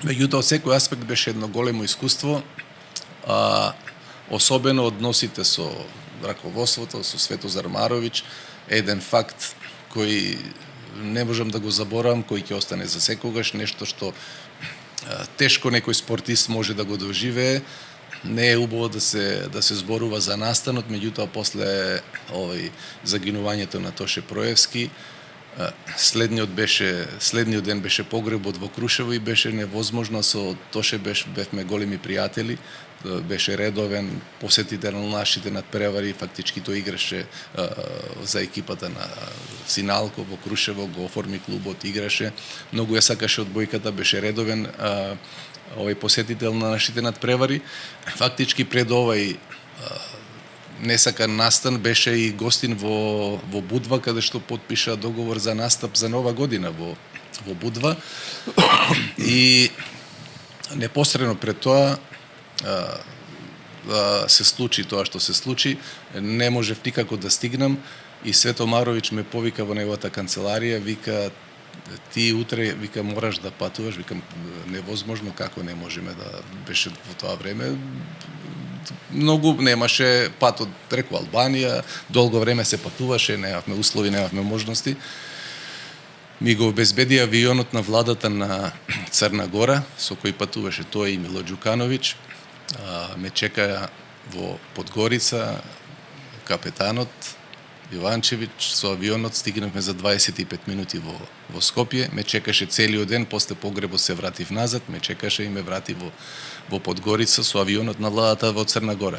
Меѓутоа, секој аспект беше едно големо искуство, особено односите со раководството, со Светозар Маровиќ, еден факт кој не можам да го заборавам, кој ќе остане за секогаш, нешто што тешко некој спортист може да го доживее. Не е убаво да се зборува за настанот, меѓутоа после загинувањето на Тоше Проевски, следниот ден беше погребот во Крушево и беше невозможно. Со Тоше бевме големи пријатели, беше редовен посетител на нашите надпревари, фактички тој играше за екипата на Синалко во Крушево, го оформи клубот, играше, многу ја сакаше одбојката, беше редовен посетител на нашите надпревари. Фактички пред овај несакан настан беше и гостин во Будва, каде што потпиша договор за настап за нова година во Будва. И непосредно пред тоа се случи тоа што се случи. Не можев никако да стигнам и Свето Маровиќ ме повика во неговата канцеларија, вика: ти утре, вика, мораш да патуваш. Викам: невозможно, како не можеме да... Беше во тоа време многу, немаше пат од преку Албанија, долго време се патуваше, немавме услови, немавме можности. Ми го обезбеди авионот на владата на Црна Гора, со кој патуваше тој и Мило Ѓукановиќ. Ме чека во Подгорица капетанот Иванчевиќ, со авионот стигнавме за 25 минути во Скопје. Ме чекаше целиот ден, после погребот се вратив назад, ме чекаше и ме врати во Подгорица со авионот на владата во Црна Гора.